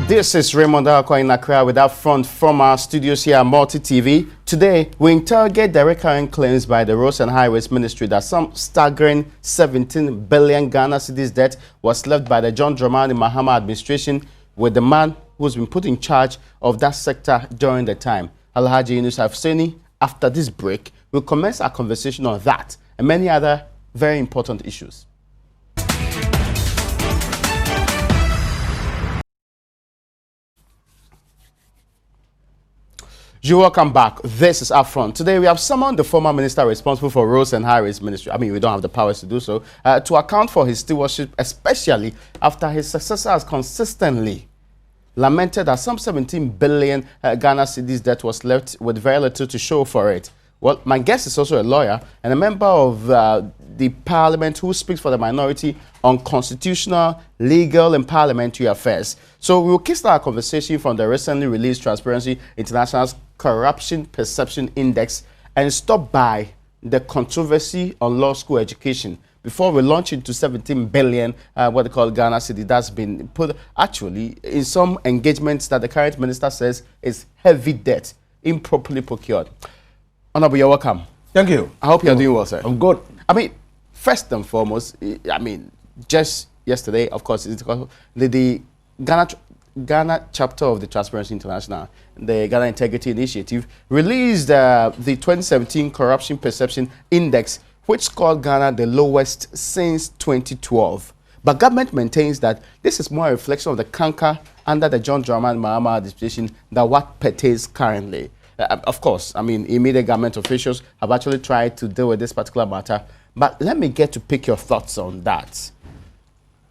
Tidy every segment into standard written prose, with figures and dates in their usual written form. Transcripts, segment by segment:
This is Raymond Alcoa in Accra with Upfront from our studios here at Multi TV. Today, we interrogate the recurring claims by the Roads and Highways Ministry that some staggering 17 billion Ghana cedis debt was left by the John Dramani Mahama administration with the man who's been put in charge of that sector during the time. Alhaji Yunus Afseni. After this break, we'll commence our conversation on that and many other very important issues. You're welcome back. This is Upfront. Today we have summoned the former minister responsible for Roads and Highways Ministry. I mean, we don't have the powers to do so, to account for his stewardship, especially after his successor has consistently lamented that some 17 billion Ghana cedis debt was left with very little to show for it. Well, my guest is also a lawyer and a member of the parliament who speaks for the minority on constitutional, legal, and parliamentary affairs. So we will kickstart our conversation from the recently released Transparency International's Corruption Perception Index and stop by the controversy on law school education before we launch into 17 billion, what they call Ghana cedi, that's been put actually in some engagements that the current minister says is heavy debt, improperly procured. Honorable, you're welcome. Thank you. I hope you're doing well, sir. I'm good. I mean, first and foremost, I mean, just yesterday, of course, the Ghana chapter of the Transparency International, the Ghana Integrity Initiative, released the 2017 Corruption Perception Index, which scored Ghana the lowest since 2012. But government maintains that this is more a reflection of the canker under the John Dramani Mahama administration than what pertains currently. Of course, I mean, immediate government officials have actually tried to deal with this particular matter. But let me get to pick your thoughts on that.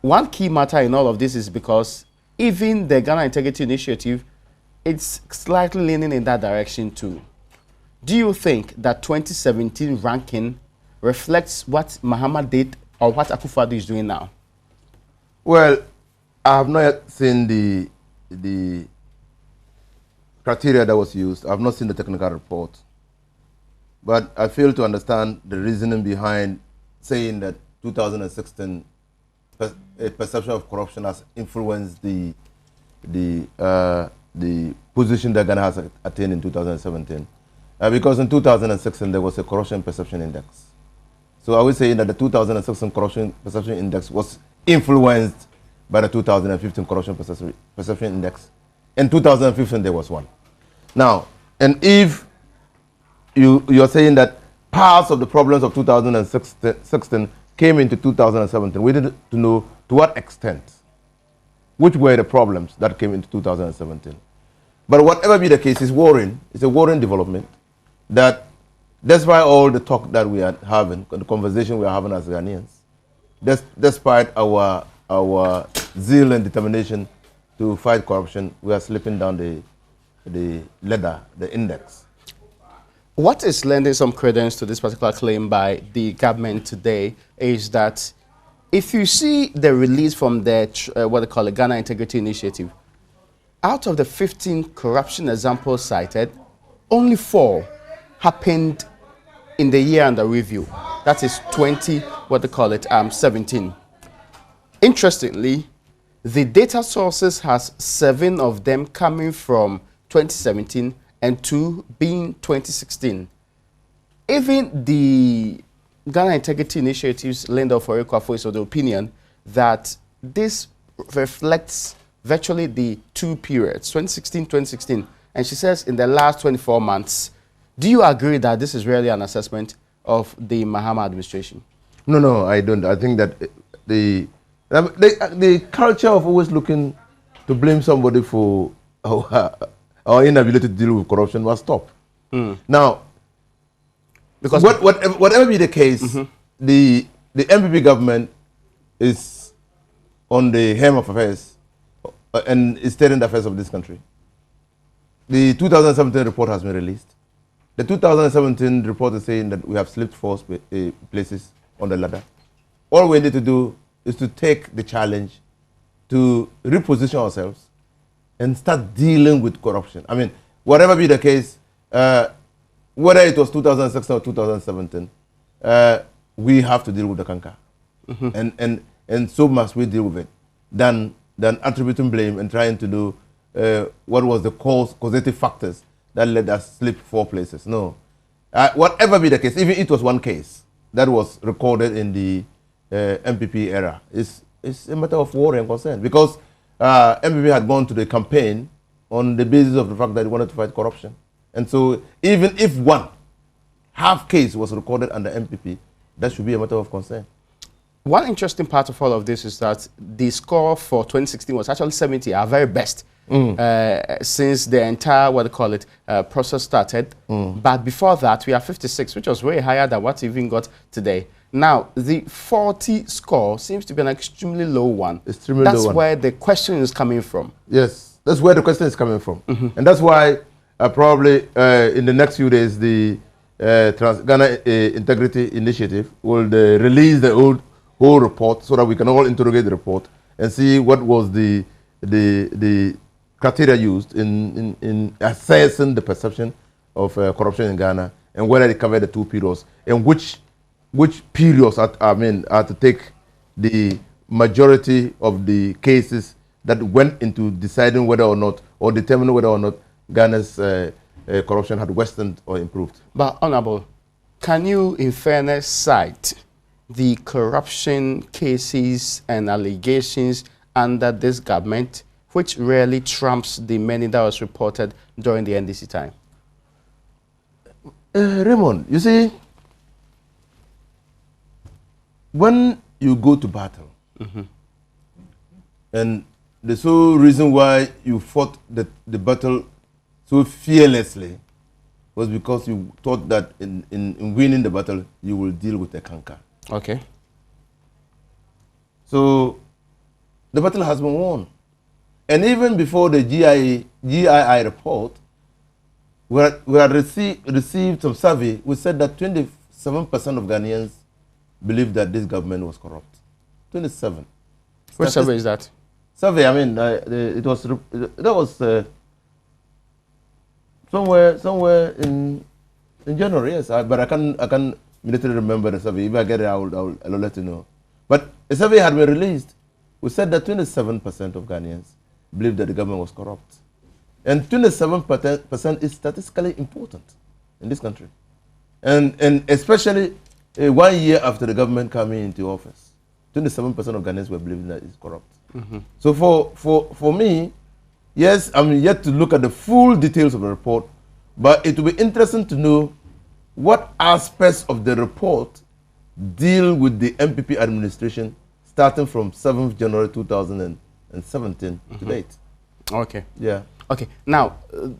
One key matter in all of this is because even the Ghana Integrity Initiative, it's slightly leaning in that direction too. Do you think that 2017 ranking reflects what Mahama did or what Akufo-Addo is doing now? Well, I have not yet seen the criteria that was used. I have not seen the technical report. But I fail to understand the reasoning behind saying that 2016 a perception of corruption has influenced the position that Ghana has attained in 2017. Because in 2016 there was a corruption perception index. So I would say that the 2016 corruption perception index was influenced by the 2015 corruption perception index. In 2015 there was one. Now, and if you're saying that parts of the problems of 2016 came into 2017, we need to know to what extent, which were the problems that came into 2017. But whatever be the case, it's worrying. It's a worrying development that despite all the talk that we are having, the conversation we are having as Ghanaians, despite our zeal and determination to fight corruption, we are slipping down the ladder, the index. What is lending some credence to this particular claim by the government today is that if you see the release from the, what they call the Ghana Integrity Initiative, out of the 15 corruption examples cited, only 4 happened in the year under review. That is 17. Interestingly, the data sources has 7 of them coming from 2017 and 2 being 2016. Even the Ghana Integrity Initiative's Linda Oforekwa is of the opinion that this reflects virtually the 2 periods, 2016, and she says in the last 24 months. Do you agree that this is really an assessment of the Mahama administration? No, I don't. I think that the culture of always looking to blame somebody for our inability to deal with corruption must stop. Now, because whatever be the case, the MPP government is on the helm of affairs and is steering the affairs of this country. The 2017 report has been released. The 2017 report is saying that we have slipped 4 places on the ladder. All we need to do is to take the challenge to reposition ourselves and start dealing with corruption. I mean, whatever be the case, whether it was 2016 or 2017, we have to deal with the canker. And so must we deal with it than attributing blame and trying to do what was the causative factors that led us slip 4 places. No. Whatever be the case, even it was one case that was recorded in the MPP era, it's a matter of worry and concern, because MPP had gone to the campaign on the basis of the fact that they wanted to fight corruption. And so even if one half case was recorded under MPP, that should be a matter of concern. One interesting part of all of this is that the score for 2016 was actually 70, our very best, since the entire, what they call it, process started. But before that, we are 56, which was way higher than what we even got today. Now, the 40 score seems to be an extremely low one. Extremely low one. That's where the question is coming from. Yes, that's where the question is coming from. And that's why probably in the next few days, the Ghana Integrity Initiative will release the whole report so that we can all interrogate the report and see what was the criteria used in assessing the perception of corruption in Ghana, and whether it covered the 2 periods, and which periods are to take the majority of the cases that went into deciding whether or not, or determining whether or not Ghana's corruption had worsened or improved. But Honorable, can you in fairness cite the corruption cases and allegations under this government which really trumps the many that was reported during the NDC time? Raymond, you see, when you go to battle, and the sole reason why you fought the battle so fearlessly was because you thought that in winning the battle, you will deal with the canker. Okay. So the battle has been won. And even before the GII report, we had received some survey which said that 27% of Ghanaians believe that this government was corrupt. 27. Which survey is that? Survey, I mean, that was somewhere in January, yes. But I can immediately remember the survey. If I get it, I'll let you know. But a survey had been released. We said that 27% of Ghanaians believe that the government was corrupt. And 27% is statistically important in this country. And especially 1 year after the government coming into office, 27% of Ghanaians were believing that it's corrupt. So for me, yes, I'm yet to look at the full details of the report, but it will be interesting to know what aspects of the report deal with the MPP administration starting from 7th January 2017 to date. Okay. Yeah. Okay. Now,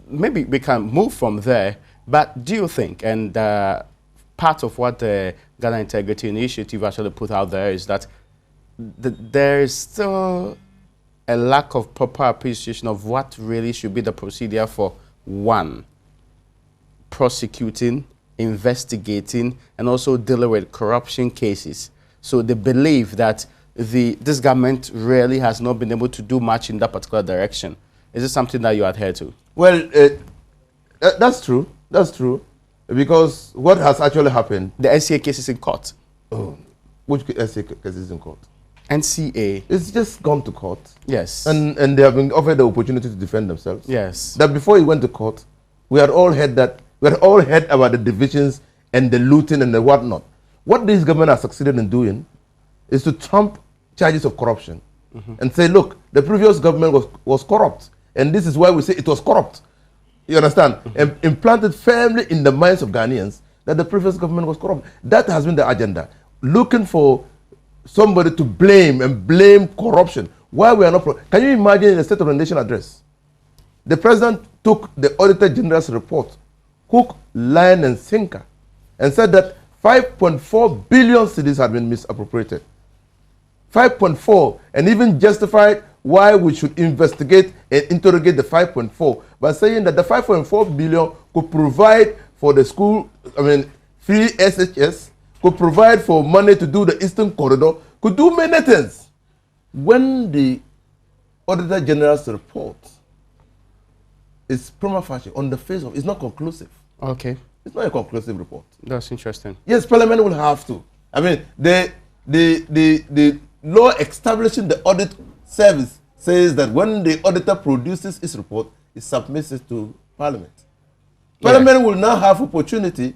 maybe we can move from there, but do you think, and part of what the Ghana Integrity Initiative actually put out there is that there is still a lack of proper appreciation of what really should be the procedure for, one, prosecuting, investigating, and also dealing with corruption cases. So they believe that this government really has not been able to do much in that particular direction. Is this something that you adhere to? Well, that's true. That's true. Because what has actually happened... The NCA case is in court. Oh, which NCA case is in court? NCA. It's just gone to court. Yes. And they have been offered the opportunity to defend themselves. Yes. That before it went to court, we had all heard about the divisions and the looting and the whatnot. What this government has succeeded in doing is to trump charges of corruption and say, look, the previous government was corrupt, and this is why we say it was corrupt. You understand? And implanted firmly in the minds of Ghanaians that the previous government was corrupt. That has been the agenda. Looking for somebody to blame and blame corruption. Why we are not... Can you imagine in the State of the Nation address? The president took the Auditor General's report, hook, line, and sinker, and said that 5.4 billion cedis had been misappropriated. 5.4, and even justified why we should investigate and interrogate the 5.4 by saying that the 5.4 billion could provide for the school, free SHS, could provide for money to do the Eastern Corridor, could do many things. When the Auditor General's report is prima facie, on the face of it's not conclusive. Okay. It's not a conclusive report. That's interesting. Yes, Parliament will have to. I mean, the law establishing the audit service says that when the auditor produces its report, it submits it to Parliament. Parliament will now have opportunity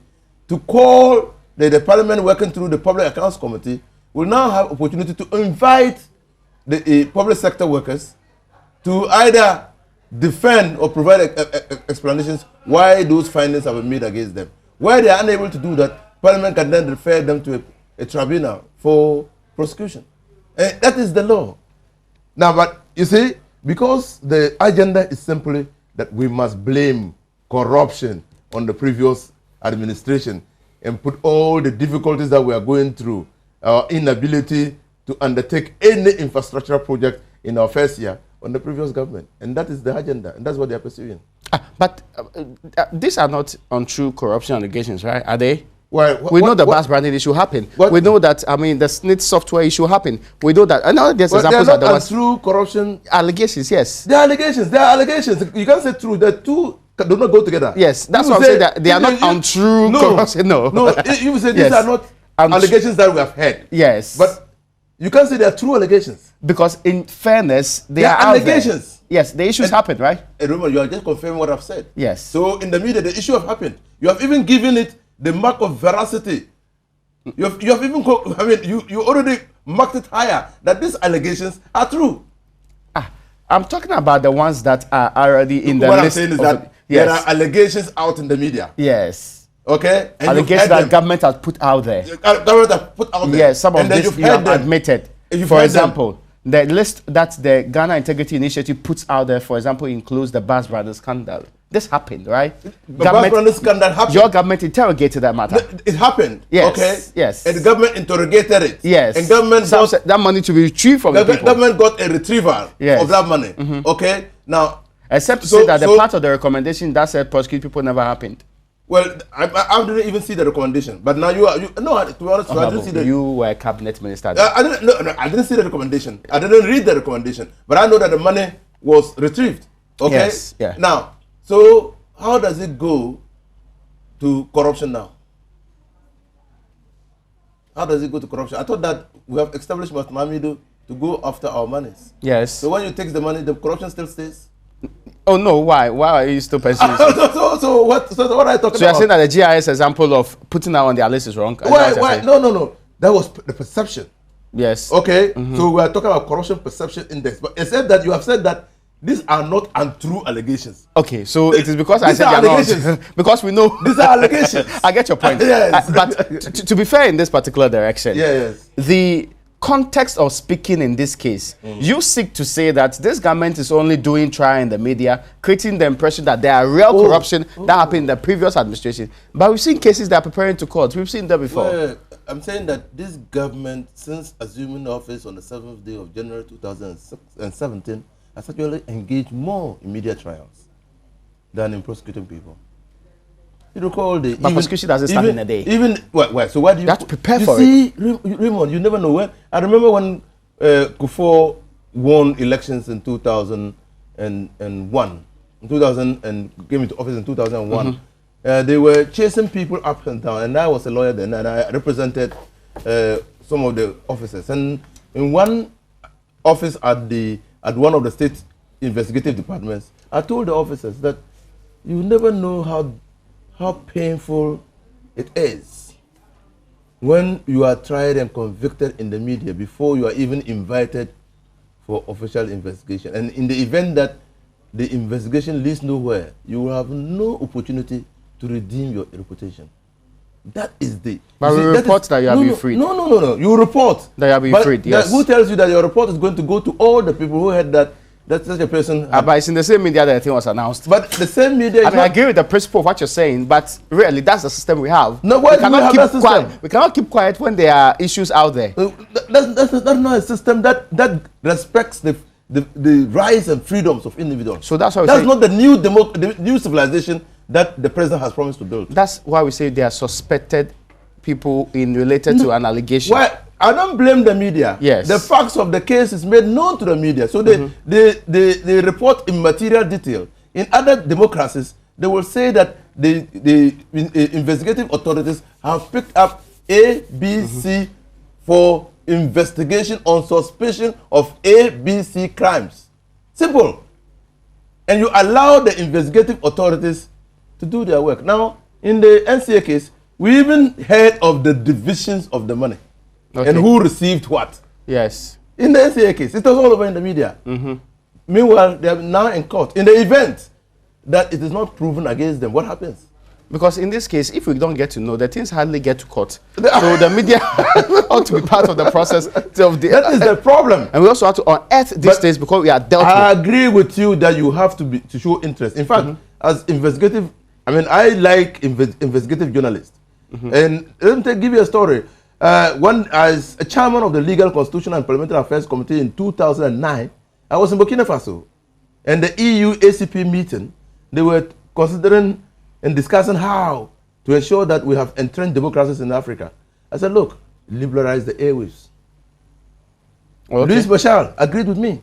to call the Parliament working through the Public Accounts Committee, will now have opportunity to invite the public sector workers to either defend or provide explanations why those findings have been made against them. Where they are unable to do that, Parliament can then refer them to a tribunal for prosecution. That is the law. Now, but you see, because the agenda is simply that we must blame corruption on the previous administration and put all the difficulties that we are going through, our inability to undertake any infrastructural project in our first year on the previous government. And that is the agenda, and that's what they are pursuing. But these are not untrue corruption allegations, right? Are they? Well, we know the bus branding issue happened. We know that, I mean, the SNIT software issue happened. We know that. I know there's examples that there was true corruption allegations, yes. They are allegations. They are allegations. You can't say true. The two do not go together. Yes, that's what I'm saying. That they are not untrue corruption. No. You say these are not allegations that we have heard. Yes. But you can't say they are true allegations. Because in fairness, they are allegations. Yes, the issues happened, right? And remember, you are just confirming what I've said. Yes. So in the media, the issue have happened. You have even given it the mark of veracity. You have even, you already marked it higher that these allegations are true. I'm talking about the ones that are already in the list. What I'm saying is that there are allegations out in the media. Yes. Okay? And allegations that government has put out there. Government has put out there. Yes, some of this you have admitted. For example, the list that the Ghana Integrity Initiative puts out there, for example, includes the bus branding scandal. This happened, right? The bus branding scandal happened. Your government interrogated that matter. It happened. Yes. Okay. Yes. And the government interrogated it. Yes. And government got that money to be retrieved from the people. Government got a retrieval of that money. Okay. Now, except to say that the part of the recommendation that said prosecute people never happened. Well, I didn't even see the recommendation. But now to be honest, I didn't see the. You were a cabinet minister. I didn't see the recommendation. I didn't read the recommendation. But I know that the money was retrieved. Okay. Yes. Yeah. Now, so how does it go to corruption now? How does it go to corruption? I thought that we have established Mamido to go after our monies. Yes. So when you take the money, the corruption still stays? Oh no, why? Why are you still pursuing? So what are you talking about? So you're saying that the GIS example of putting that on their list is wrong? Why? No. That was the perception. Yes. Okay. So we are talking about corruption perception index. But except that you have said that these are not untrue allegations. Okay, so it is because I said they are not. Because we know. These are allegations. I get your point. Yes. But to be fair in this particular direction, yes. The context of speaking in this case, you seek to say that this government is only doing trial in the media, creating the impression that there are real corruption that happened in the previous administration. But we've seen cases that are preparing to court. We've seen that before. Well, I'm saying that this government, since assuming office on the 7th day of January 2017, has actually engaged more in media trials than in prosecuting people. You recall the... But prosecution doesn't start in a day. So why do you... You have to prepare for it. Raymond, you never know when. I remember when Kufuor won elections in 2001. In 2000 and came into office in 2001. They were chasing people up and down, and I was a lawyer then, and I represented some of the officers. And in one office at one of the state investigative departments, I told the officers that you never know how painful it is when you are tried and convicted in the media before you are even invited for official investigation. And in the event that the investigation leads nowhere, you will have no opportunity to redeem your reputation. That is the... But we report that you have been freed. No. You report that you have been freed, yes. Who tells you that your report is going to go to all the people who had that such a person... but it's in the same media that the thing was announced. But the same media... I agree with the principle of what you're saying, but really, that's the system we have. No, why do we have that system? We cannot keep quiet when there are issues out there. That's not a system that respects the rights and freedoms of individuals. So that's why that's not the new civilization that the president has promised to build. That's why we say they are suspected people related to an allegation. Why? I don't blame the media. Yes. The facts of the case is made known to the media. So they report in material detail. In other democracies, they will say that the investigative authorities have picked up A, B, C for investigation on suspicion of A, B, C crimes. Simple. And you allow the investigative authorities to do their work. Now, in the NCA case, we even heard of the divisions of the money and who received what. Yes. In the NCA case, it was all over in the media. Meanwhile, they are now in court. In the event that it is not proven against them, what happens? Because in this case, if we don't get to know, the things hardly get to court. So the media ought to be part of the process. That is the problem. And we also have to unearth these things because we are dealt with. I agree with you that you have to show interest. In fact, as investigative, I like investigative journalists. And let me give you a story. As a chairman of the Legal, Constitutional and Parliamentary Affairs Committee in 2009, I was in Burkina Faso. And the EU ACP meeting, they were considering and discussing how to ensure that we have entrenched democracies in Africa. I said, look, liberalize the airwaves. Louis Bachar agreed with me.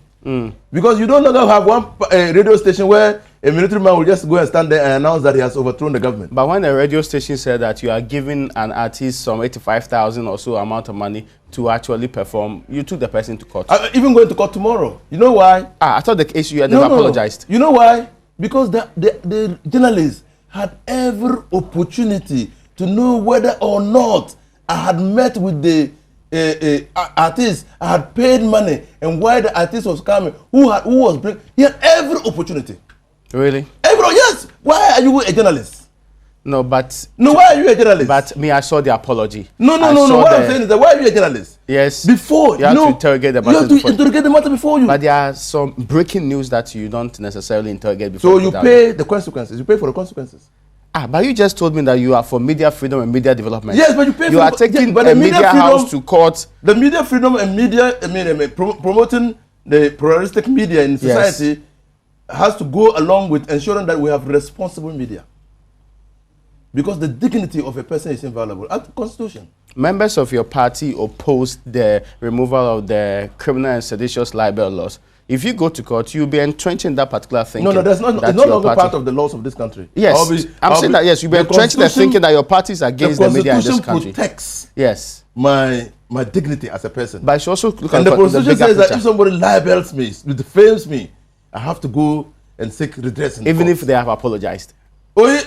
Because you don't longer have one radio station where a military man will just go and stand there and announce that he has overthrown the government. But when the radio station said that you are giving an artist some 85,000 or so amount of money to actually perform, you took the person to court. I'm even going to court tomorrow. You know why? I thought the issue had never apologized. You know why? Because the journalists had every opportunity to know whether or not I had met with the artist, I had paid money, and why the artist was coming, who was bringing. He had every opportunity. Really? Yes. Why are you a journalist? No, but... No, why are you a journalist? But me, I saw the apology. No. What I'm saying is that why are you a journalist? Yes. Before, you have to interrogate the matter. You have to interrogate the matter before you. But there are some breaking news that you don't necessarily interrogate before. So you pay the consequences. You pay for the consequences. But you just told me that you are for media freedom and media development. Yes, but you pay for you are taking a media house to court. The media freedom and media, promoting the pluralistic media in society has to go along with ensuring that we have responsible media. Because the dignity of a person is inviolable. At the Constitution. Members of your party opposed the removal of the criminal and seditious libel laws. If you go to court, you'll be entrenching that particular thinking. No, it's not longer part of the laws of this country. Yes, I'm saying that, yes, you'll be entrenching the thinking that your party is against the media in this country. The Constitution protects my dignity as a person. But you also look at the Constitution says that if somebody libels me, defames me, I have to go and seek redress in the even court. if they have apologized. I'm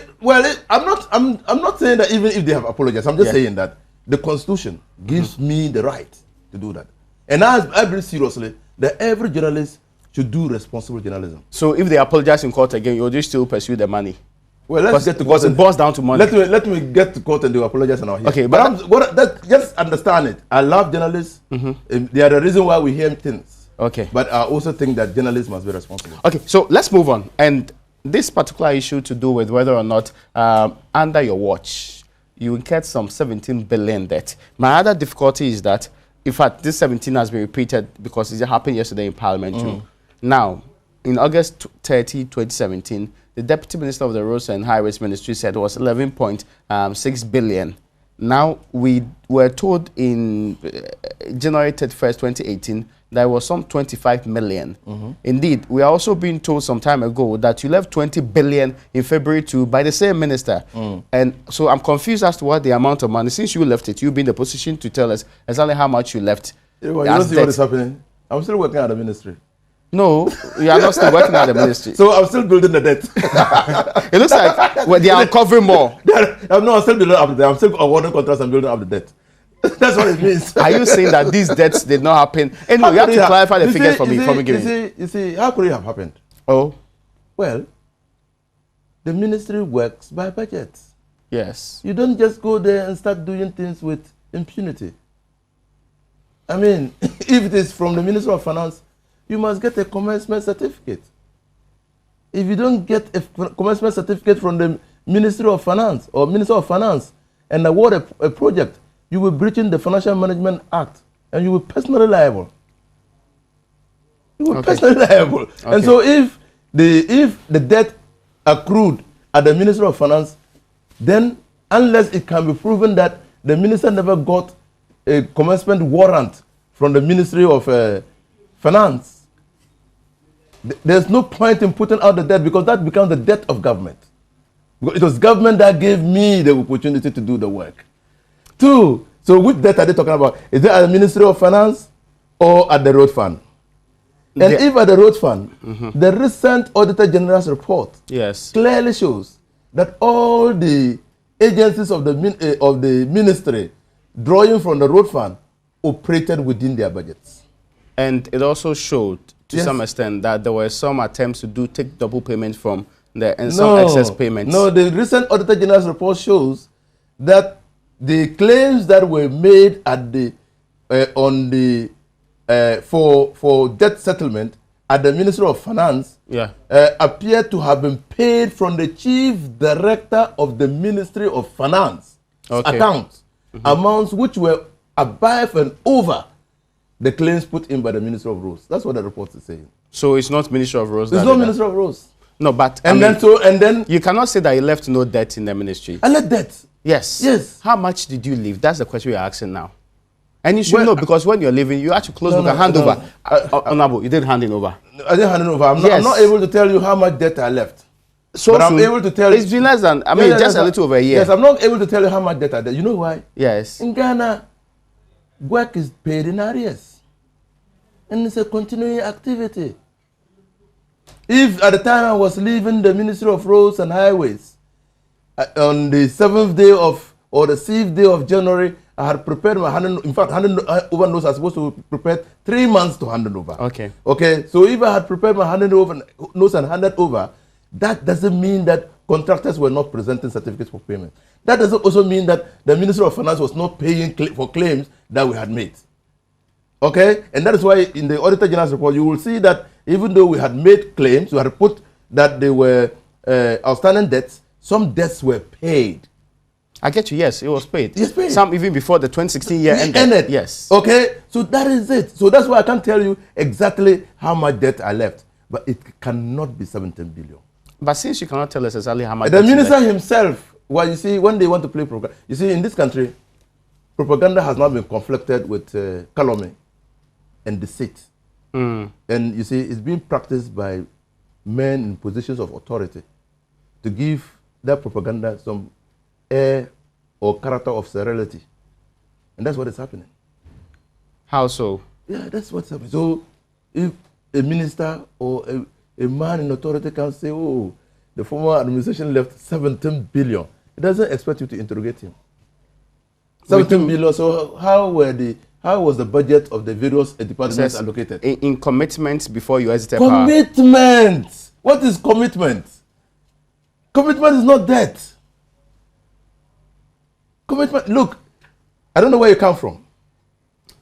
not saying that even if they have apologized. I'm just saying that the Constitution gives me the right to do that. And I believe seriously that every journalist should do responsible journalism. So if they apologize in court again, you'll just still pursue the money? Well, let's get to court. It boils down to money. Let me get to court and they will apologize and I'll hear. Okay, but just understand it. I love journalists. They are the reason why we hear things. Okay. But I also think that journalists must be responsible. Okay, so let's move on. And this particular issue to do with whether or not under your watch, you incurred some 17 billion debt. My other difficulty is that, in fact, this 17 has been repeated because it happened yesterday in Parliament too. Now, in August 30, 2017, the Deputy Minister of the Roads and Highways Ministry said it was 11.6 billion. Now, we were told in January 31st, 2018, there was some 25 million. Indeed, we are also being told some time ago that you left 20 billion in February too by the same minister. And so I'm confused as to what the amount of money, since you left it, you've been in the position to tell us exactly how much you left. You don't see what is happening? I'm still working at the ministry. No, you are not still working at the ministry. So I'm still building the debt. It looks like they are uncovering more. No, I'm still building up the debt. I'm still awarding contracts and building up the debt. That's what it means. Are you saying that these debts did not happen? Anyway, you have to clarify the figures for me before we give it. You see, how could it have happened? Oh. Well, the ministry works by budgets. Yes. You don't just go there and start doing things with impunity. I mean, if it is from the Ministry of Finance, you must get a commencement certificate. If you don't get a commencement certificate from the Ministry of Finance or Minister of Finance and award a project, you will breach in the Financial Management Act and you will be personally liable. You will be personally liable. And so if the debt accrued at the Ministry of Finance, then unless it can be proven that the minister never got a commencement warrant from the Ministry of Finance, there's no point in putting out the debt because that becomes the debt of government. It was government that gave me the opportunity to do the work. Two, so which debt are they talking about? Is it at the Ministry of Finance or at the Road Fund? And even the road fund, the recent Auditor General's report clearly shows that all the agencies of the ministry drawing from the road fund operated within their budgets. And it also showed, to some extent, that there were some attempts to take double payments from some excess payments. No, the recent Auditor General's report shows that the claims that were made at the for debt settlement at the Ministry of Finance appear to have been paid from the Chief Director of the Ministry of Finance accounts, amounts which were above and over the claims put in by the Ministry of Roads. That's what the report is saying. So it's not Ministry of Roads? It's not Ministry of Roads. No, but then you cannot say that you left no debt in the ministry. I left debt. Yes. Yes. How much did you leave? That's the question we are asking now. And you should know, because when you're leaving, you actually close book and hand over. Honorable, you didn't hand it over. I didn't hand it over. I'm not able to tell you how much debt I left. So but I'm able to tell you. It's been less than, just a little over a year. Yes, I'm not able to tell you how much debt I left. You know why? Yes. In Ghana, work is paid in arrears. And it's a continuing activity. If at the time I was leaving the Ministry of Roads and Highways, on the 7th day of, or the 6th day of January, I had prepared my handing over notes. I was supposed to prepare 3 months to hand it over. Okay. Okay. So if I had prepared my handing over notes and handed over, that doesn't mean that contractors were not presenting certificates for payment. That doesn't also mean that the Ministry of Finance was not paying for claims that we had made. Okay? And that is why in the Auditor General's report, you will see that even though we had made claims, we had put that they were outstanding debts, some debts were paid. I get you, yes, it was paid. Yes, paid. Some even before the 2016 year ended. Yes. Okay? So that is it. So that's why I can't tell you exactly how much debt I left. But it cannot be 17 billion. But since you cannot tell us exactly how much the minister himself, well, you see, when they want to play propaganda, you see, in this country, propaganda has not been conflicted with calumny and deceit. And you see, it's being practiced by men in positions of authority to give that propaganda some air or character of serenity. And that's what is happening. How so? Yeah, that's what's happening. So if a minister or a man in authority can say, oh, the former administration left 17 billion, it doesn't expect you to interrogate him. 17 billion, so how was the budget of the various departments allocated? In commitments before you exited power. Commitment! What is commitment? Commitment is not debt. Commitment, look, I don't know where you come from,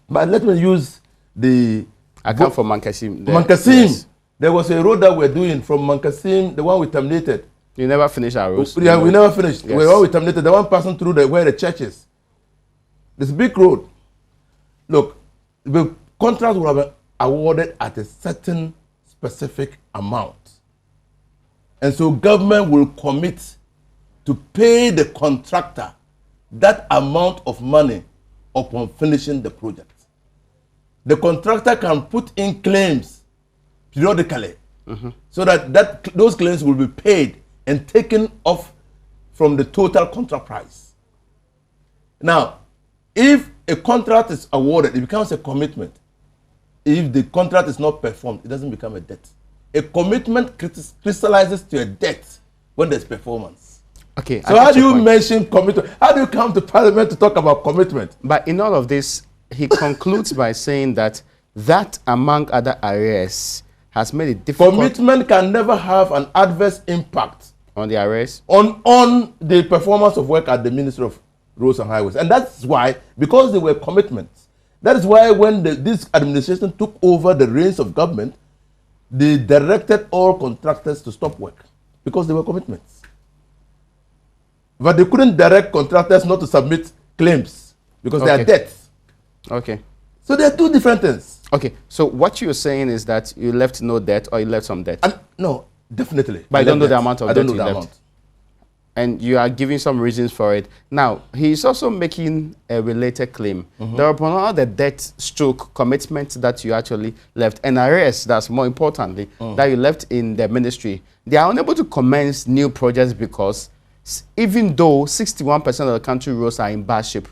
but let me use the... I come from Mankasim. Mankasim. Yes. There was a road that we're doing from Mankasim, the one we terminated. You never finished our road? Yeah, we never finished. Yes. The one we terminated, the one passing through where the church is. This big road. Look, the contract will have been awarded at a certain specific amount. And so government will commit to pay the contractor that amount of money upon finishing the project. The contractor can put in claims periodically so that those claims will be paid and taken off from the total contract price. Now, if a contract is awarded, it becomes a commitment. If the contract is not performed, it doesn't become a debt. A commitment crystallizes to a debt when there's performance. Okay. So how do you mention commitment? How do you come to Parliament to talk about commitment? But in all of this, he concludes by saying that among other areas has made it difficult. Commitment can never have an adverse impact on the areas? On the performance of work at the Ministry of Roads and Highways. And that's why, because they were commitments, that is why when this administration took over the reins of government, they directed all contractors to stop work because they were commitments. But they couldn't direct contractors not to submit claims because they are debts. Okay. So there are two different things. Okay. So what you're saying is that you left no debt or you left some debt? No, definitely. But I don't know the amount of debt you left. I don't know the amount. And you are giving some reasons for it. Now, he's also making a related claim. There are all the debt stroke commitments that you actually left, and arrears, that's more importantly, that you left in the ministry. They are unable to commence new projects because even though 61% of the country roads are in bad shape,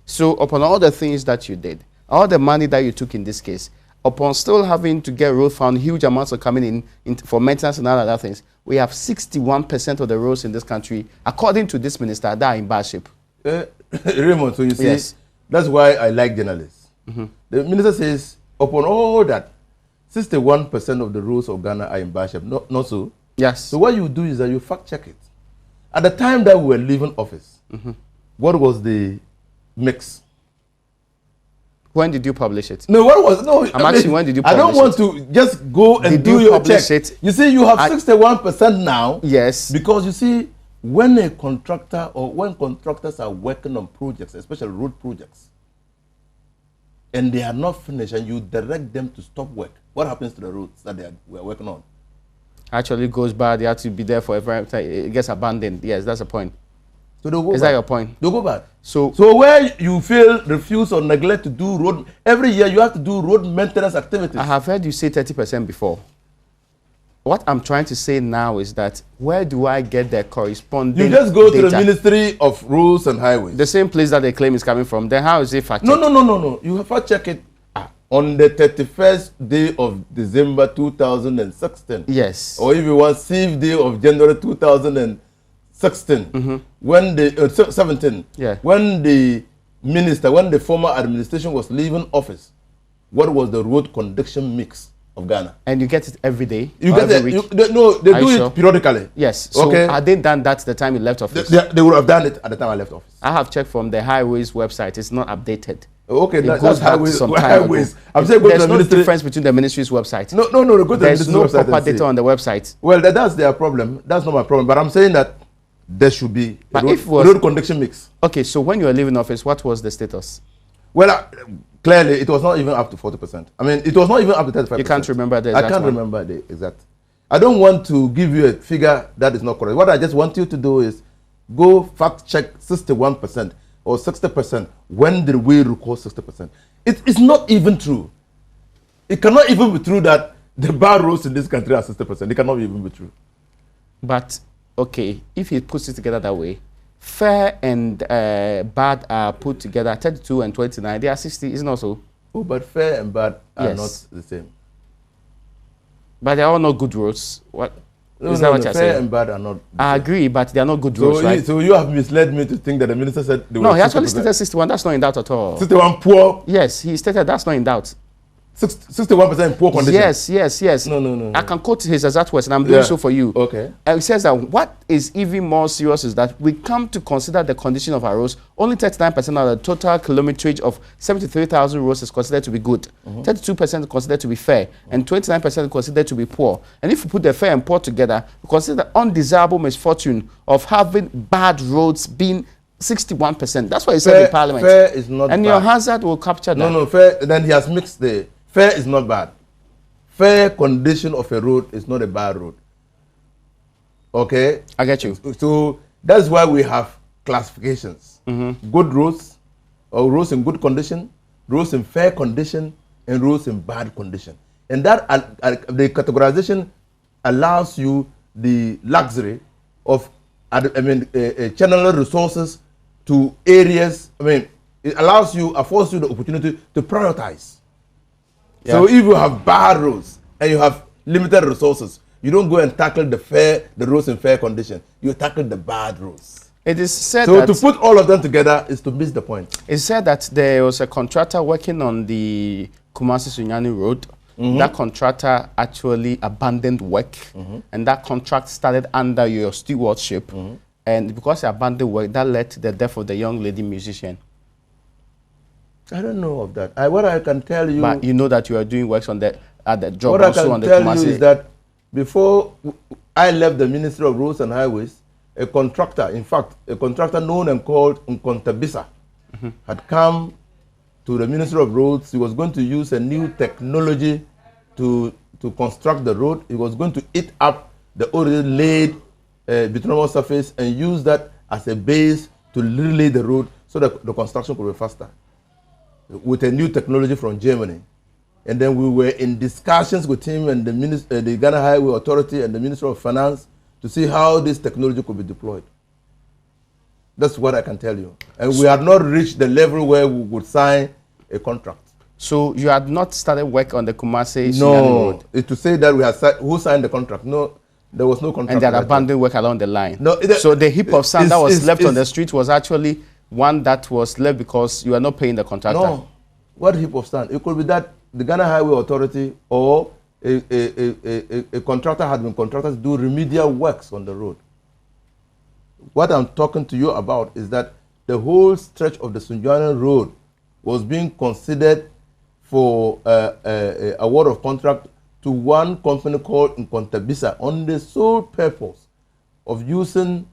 so upon all the things that you did, all the money that you took in this case, upon still having to get road found, huge amounts are coming in for maintenance and all other things. We have 61% of the roads in this country, according to this minister, that are in bad shape. Raymond, so you see, yes. That's why I like journalists. The minister says, upon all that, 61% of the roads of Ghana are in bad shape. Not so. Yes. So what you do is that you fact check it. At the time that we were leaving office, what was the mix? When did you publish it? No, what was no? I'm asking when did you publish it? I don't want to just go and do your check. It? You see, you have 61% now. Yes. Because you see, when a contractor or when contractors are working on projects, especially road projects, and they are not finished, and you direct them to stop work, what happens to the roads that we are working on? Actually goes bad. They have to be there for every time. It gets abandoned. Yes, that's the point. So they'll go Is bad. that your point? They'll go bad. So where you feel refuse or neglect to do road, every year you have to do road maintenance activities. I have heard you say 30% before. What I'm trying to say now is that where do I get the corresponding You just go data? to the Ministry of Roads and Highways. The same place that they claim is coming from. Then how is it fact No. You have to check it on the 31st day of December 2016. Yes. Or if you want, 7th day of January 2016. When the 17. Yeah. When the former administration was leaving office, what was the road conduction mix of Ghana? And you get it every day? You get every it. week? They do it periodically. Yes. So okay. had they done that the time you left office? They would have done it at the time I left office. I have checked from the highways website. It's not updated. Okay, that's highways. Some time ago. I'm saying There's no difference between the ministry's website. No. Go to There's the no website proper data on the website. Well, that's their problem. That's not my problem. But I'm saying that there should be a road conduction mix. Okay, so when you were leaving office, what was the status? Well, clearly, it was not even up to 40%. I mean, it was not even up to 35%. You can't remember the exact I can't one. remember the exact. I don't want to give you a figure that is not correct. What I just want you to do is go fact check 61% or 60%. When did we record 60%? It's not even true. It cannot even be true that the bar roads in this country are 60%. It cannot even be true. But, okay, if he puts it together that way, fair and bad are put together, 32 and 29, they are 60, isn't it so? Oh, but fair and bad are not the same. But they're all not good roads. What? No, is that what you're saying? Fair and bad are not. I agree, but they are not good roads, right? So you have misled me to think that the minister said they were. No, he actually stated 61. That's not in doubt at all. 61 poor. Yes, he stated that's not in doubt. 61% poor condition. Yes. No. I can quote his exact words, and I'm doing so for you. Okay. He says that what is even more serious is that we come to consider the condition of our roads. Only 39% of the total kilometerage of 73,000 roads is considered to be good. 32% is considered to be fair, and 29% is considered to be poor. And if we put the fair and poor together, we consider the undesirable misfortune of having bad roads being 61%. That's what he said in Parliament. Fair is not and bad. your hazard will capture that. No, fair. Then he has mixed the fair is not bad. Fair condition of a road is not a bad road. Okay? I get you. So that's why we have classifications. Good roads, or roads in good condition, roads in fair condition, and roads in bad condition. And that the categorization allows you the luxury of channeling resources to areas. It affords you the opportunity to prioritize. Yeah. So if you have bad roads and you have limited resources, you don't go and tackle the roads in fair condition. You tackle the bad roads. It is said so to put all of them together is to miss the point. It's said that there was a contractor working on the Kumasi Sunyani road. That contractor actually abandoned work, and that contract started under your stewardship. And because he abandoned work, that led to the death of the young lady musician. I don't know of that. What I can tell you... But you know that you are doing works on at the job what also on the Kumasi. What I can tell you is that before I left the Ministry of Roads and Highways, a contractor, in fact, a contractor known and called Nkontabisa, had come to the Ministry of Roads. He was going to use a new technology to construct the road. He was going to eat up the already laid bituminous surface and use that as a base to relay the road so that the construction could be faster with a new technology from Germany. And then we were in discussions with him and the Ghana Highway Authority and the Ministry of Finance to see how this technology could be deployed. That's what I can tell you. And we had not reached the level where we would sign a contract. So you had not started work on the Kumasi No, road? it's to say that we had who signed the contract. No, there was no contract. And they had abandoned work along the line. No, so the heap of sand that was left on the street was actually one that was left because you are not paying the contractor. No, what heap of sand? It could be that the Ghana Highway Authority or a contractor had been contracted to do remedial works on the road. What I'm talking to you about is that the whole stretch of the Sunjana Road was being considered for award of contract to one company called Nkontabisa on the sole purpose of using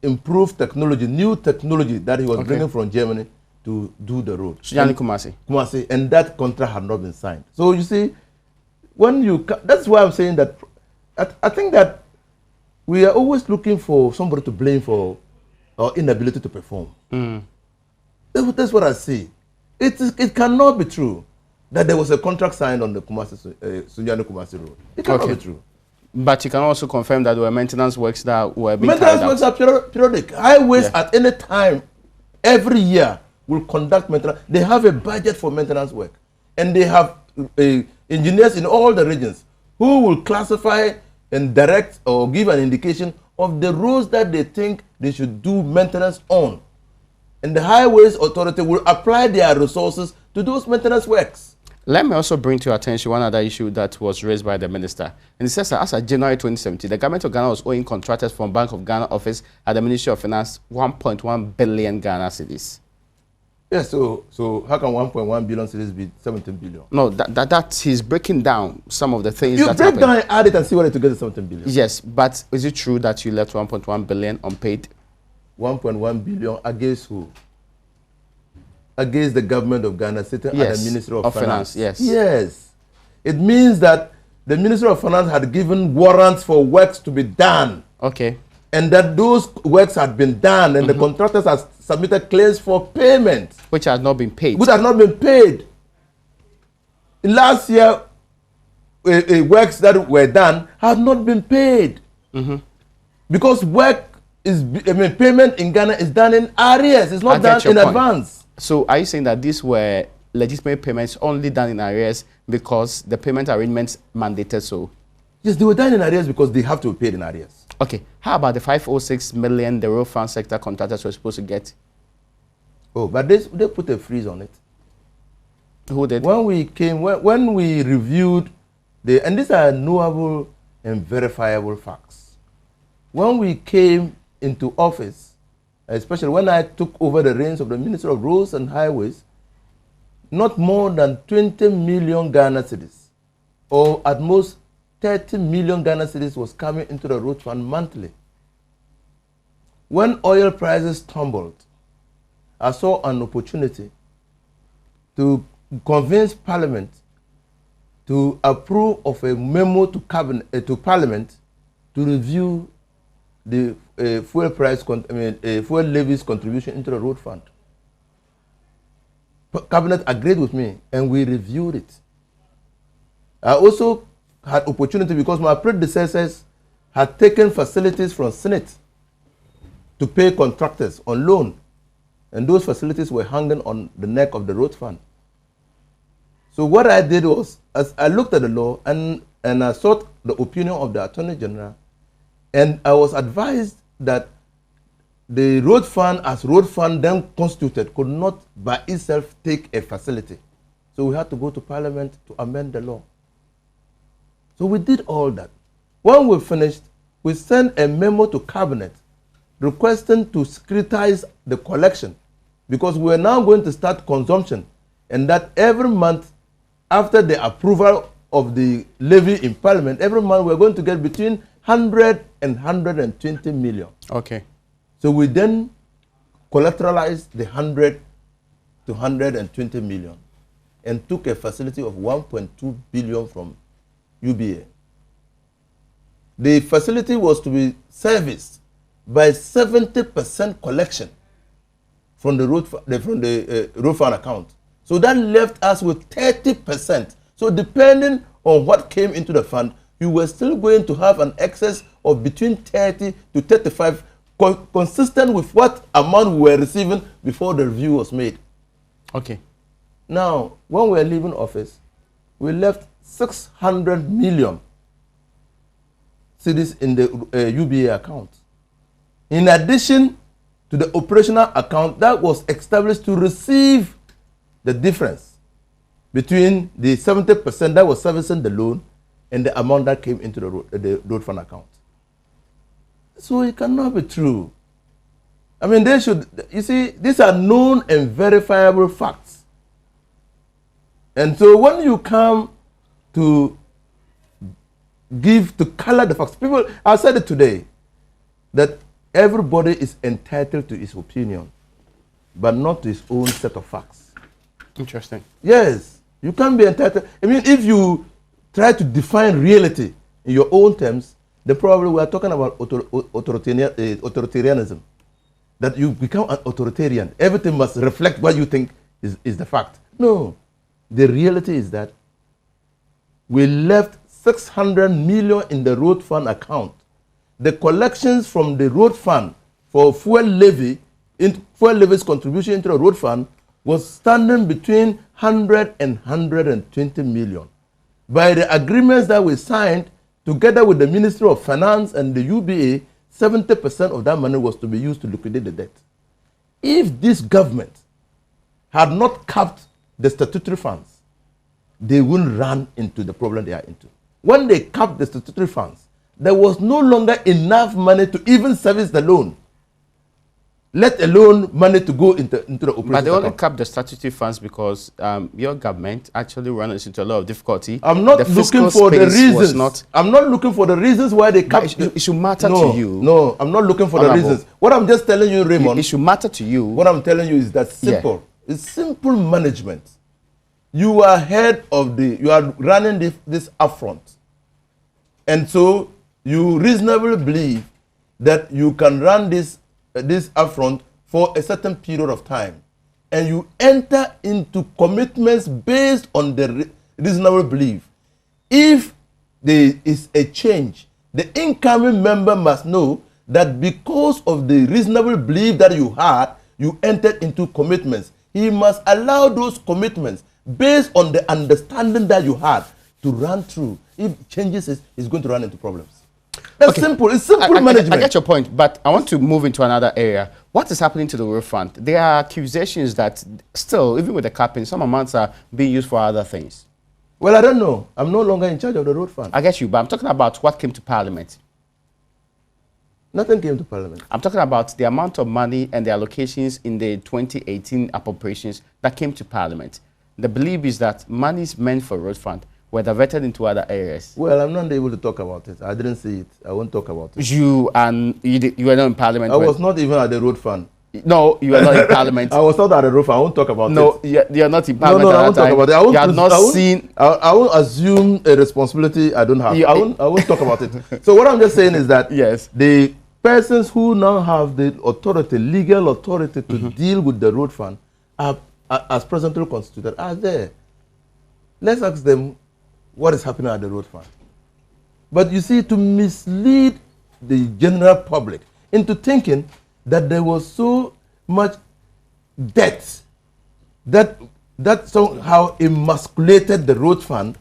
improved technology, new technology that he was bringing from Germany to do the road. Sunjana Kumasi. Kumasi, and that contract had not been signed. So you see, when you, that's why I'm saying that I think that we are always looking for somebody to blame for our inability to perform. That's what I see. It cannot be true that there was a contract signed on the Sunjana Kumasi Road. It cannot be true. But you can also confirm that there were maintenance works that were being carried out. Maintenance works are periodic. Highways at any time, every year, will conduct maintenance. They have a budget for maintenance work. And they have engineers in all the regions who will classify and direct or give an indication of the roads that they think they should do maintenance on. And the Highways Authority will apply their resources to those maintenance works. Let me also bring to your attention one other issue that was raised by the minister. And it says that as of January 2017, the government of Ghana was owing contractors from Bank of Ghana office at the Ministry of Finance 1.1 billion Ghana cedis. Yes, so how can 1.1 billion cedis be 17 billion? No, that he's breaking down some of the things you that break happened. down and add it and see what it to get to 17 billion. Yes, but is it true that you left 1.1 billion unpaid? 1.1 billion against who? Against the government of Ghana sitting at the Ministry of Finance. Yes. It means that the Ministry of Finance had given warrants for works to be done. Okay. And that those works had been done and the contractors had submitted claims for payment. Which has not been paid. Which has not been paid. Last year, works that were done have not been paid. Because work is, payment in Ghana is done in arrears. It's not done in advance. So are you saying that these were legitimate payments only done in arrears because the payment arrangements mandated so? Yes, they were done in arrears because they have to be paid in arrears. Okay. How about the 506 million the road fund sector contractors were supposed to get? Oh, but they put a freeze on it. Who did? When we came, when we reviewed and these are knowable and verifiable facts. When we came into office, especially when I took over the reins of the Ministry of Roads and Highways, not more than 20 million Ghana cedis, or at most 30 million Ghana cedis was coming into the road fund monthly. When oil prices tumbled, I saw an opportunity to convince Parliament to approve of a memo to Parliament to review the fuel levies contribution into the road fund. Cabinet agreed with me and we reviewed it. I also had opportunity because my predecessors had taken facilities from Senate to pay contractors on loan, and those facilities were hanging on the neck of the road fund. So what I did was, as I looked at the law and I sought the opinion of the Attorney General, and I was advised that the road fund, as road fund then constituted, could not by itself take a facility. So we had to go to Parliament to amend the law. So we did all that. When we finished, we sent a memo to Cabinet requesting to securitize the collection because we are now going to start consumption, and that every month after the approval of the levy in Parliament, every month we're going to get between 100 and 120 million. Okay. So we then collateralized the 100 to 120 million and took a facility of 1.2 billion from UBA. The facility was to be serviced by 70% collection from the road fund account. So that left us with 30%. So depending on what came into the fund, you were still going to have an excess of between 30 to 35, consistent with what amount we were receiving before the review was made. Okay. Now, when we were leaving office, we left 600 million cedis in the UBA account. In addition to the operational account that was established to receive the difference between the 70% that was servicing the loan and the amount that came into the road fund account. So it cannot be true. I mean, they should, you see, these are known and verifiable facts. And so when you come to color the facts, people, I said it today, that everybody is entitled to his opinion, but not to his own set of facts. Interesting. Yes, you can't be entitled. I mean, if you try to define reality in your own terms, then probably we are talking about authoritarianism. That you become an authoritarian. Everything must reflect what you think is the fact. No, the reality is that we left 600 million in the road fund account. The collections from the road fund for fuel levy's contribution into the road fund was standing between 100 and 120 million. By the agreements that we signed together with the Ministry of Finance and the UBA, 70% of that money was to be used to liquidate the debt. If this government had not capped the statutory funds, they wouldn't run into the problem they are into. When they capped the statutory funds, there was no longer enough money to even service the loan, let alone money to go into the operation. But they only capped the statutory funds because your government actually runs into a lot of difficulty. I'm not looking for the reasons. I'm not looking for the reasons why they capped. It should matter to you. No, I'm not looking for the reasons. What I'm just telling you, Raymond. It should matter to you. What I'm telling you is that simple. Yeah. It's simple management. You are head of you are running this upfront. And so you reasonably believe that you can run this upfront for a certain period of time, and you enter into commitments based on the reasonable belief. If there is a change, the incoming member must know that because of the reasonable belief that you had, you entered into commitments. He must allow those commitments based on the understanding that you had to run through. If changes, he's going to run into problems. That's simple. It's simple management. I get your point, but I want to move into another area. What is happening to the road fund? There are accusations that still, even with the capping, some amounts are being used for other things. Well, I don't know. I'm no longer in charge of the road fund. I get you, but I'm talking about what came to Parliament. Nothing came to Parliament. I'm talking about the amount of money and the allocations in the 2018 appropriations that came to Parliament. The belief is that monies meant for road fund were diverted into other areas. Well, I'm not able to talk about it. I didn't see it. I won't talk about it. You were not in Parliament. I was not even at the road fund. No, you were not in Parliament. I was not at the road fund. I won't talk about it. No, you're not in Parliament. No, I won't talk about it. You have not seen. I won't assume a responsibility I don't have. I won't talk about it. So what I'm just saying is that yes, the persons who now have the authority, legal authority to deal with the road fund, as presently constituted, are there. Let's ask them what is happening at the road fund. But you see, to mislead the general public into thinking that there was so much debt that somehow emasculated the road fund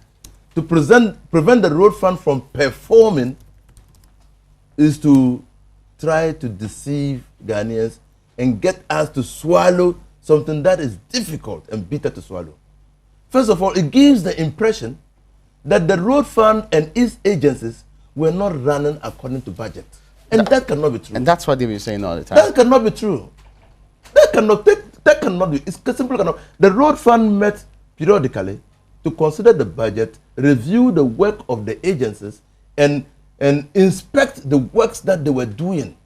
to prevent the road fund from performing is to try to deceive Ghanaians and get us to swallow something that is difficult and bitter to swallow. First of all, it gives the impression that the road fund and its agencies were not running according to budget. And that cannot be true. And that's what they've been saying all the time. That cannot be true. That cannot be. It's simple cannot. The road fund met periodically to consider the budget, review the work of the agencies, and inspect the works that they were doing.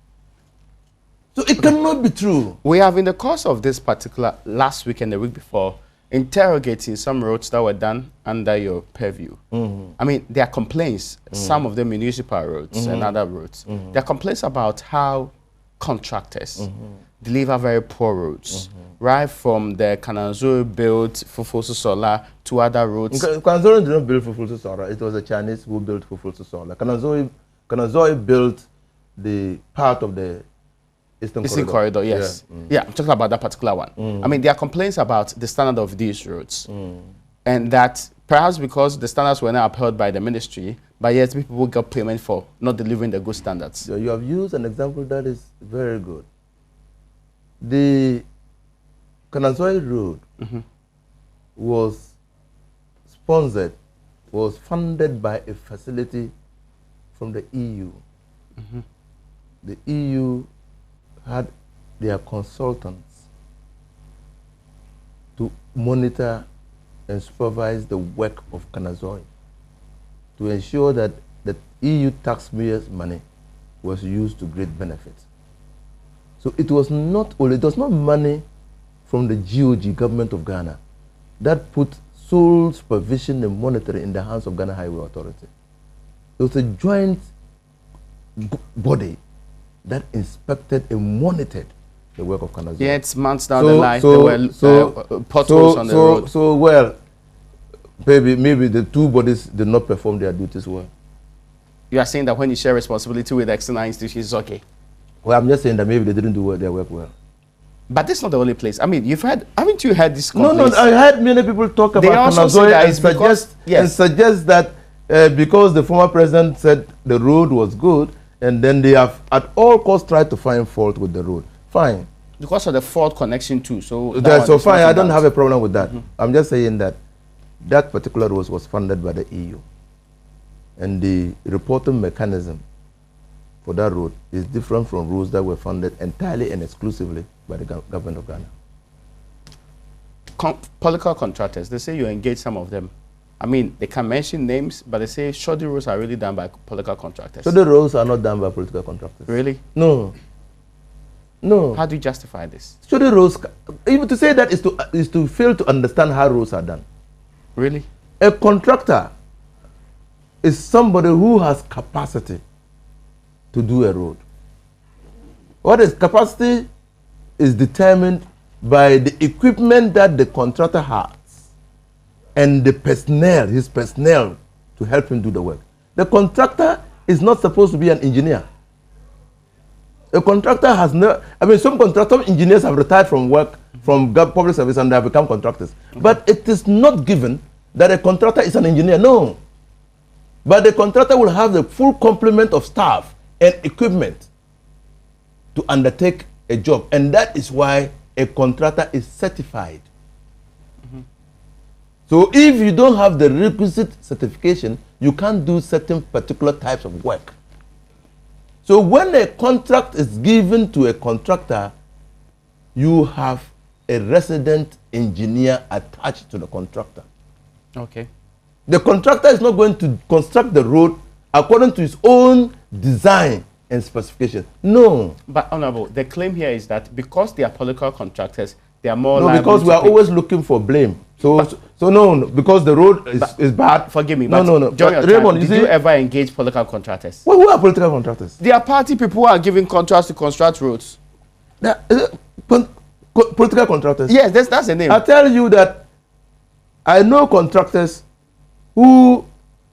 So it cannot be true. We have, in the course of this particular last week and the week before, interrogating some roads that were done under your purview. I mean, there are complaints, some of them municipal roads and other roads. There are complaints about how contractors deliver very poor roads, right from the Kananzori built Fufusu Sola to other roads. Kananzori did not build Fufusu Sola. It was the Chinese who built Fufusu Sola. Kananzori built the part of the Eastern Corridor, yes. Yeah, I'm talking about that particular one. I mean, there are complaints about the standard of these roads. And that perhaps because the standards were not upheld by the ministry, but yet people got payment for not delivering the good standards. So you have used an example that is very good. The Kanazoy Road was sponsored, was funded by a facility from the EU. The EU had their consultants to monitor and supervise the work of Kanazoy to ensure that the EU taxpayers' money was used to great benefit. So it was not money from the GOG, Government of Ghana, that put sole supervision and monitoring in the hands of Ghana Highway Authority. It was a joint body that inspected and monitored the work of Kanazoy. Yeah, it's months down the line, there were potholes on the road. So, well, maybe the two bodies did not perform their duties well. You are saying that when you share responsibility with external institutions, it's okay? Well, I'm just saying that maybe they didn't do their work well. But this is not the only place. I mean, haven't you heard this complaint? No, I heard many people talk about Kanazoy and suggest that because the former president said the road was good, and then they have at all costs tried to find fault with the road. Fine. Because of the fault connection too. So fine, I don't have a problem with that. I'm just saying that that particular road was funded by the EU. And the reporting mechanism for that road is different from roads that were funded entirely and exclusively by the government of Ghana. Political contractors, they say you engage some of them. I mean, they can mention names, but they say shoddy roads are really done by political contractors. Shoddy roads are not done by political contractors. Really? No. No. How do you justify this? Shoddy roads, even to say that is to fail to understand how roads are done. Really? A contractor is somebody who has capacity to do a road. What is capacity is determined by the equipment that the contractor has and the personnel, his personnel, to help him do the work. The contractor is not supposed to be an engineer. A contractor has no, I mean, some contractor engineers have retired from work, from public service, and they have become contractors. But it is not given that a contractor is an engineer, no. But the contractor will have the full complement of staff and equipment to undertake a job. And that is why a contractor is certified. So if you don't have the requisite certification, you can't do certain particular types of work. So when a contract is given to a contractor, you have a resident engineer attached to the contractor. Okay. The contractor is not going to construct the road according to his own design and specification. No. But Honorable, the claim here is that because they are political contractors, they are more liable. No, because we are always looking for blame. No, because the road is bad. Forgive me. No. Raymond, did you ever engage political contractors? Well, who are political contractors? They are party people who are giving contracts to construct roads. Political contractors? Yes, that's the name. I tell you that I know contractors who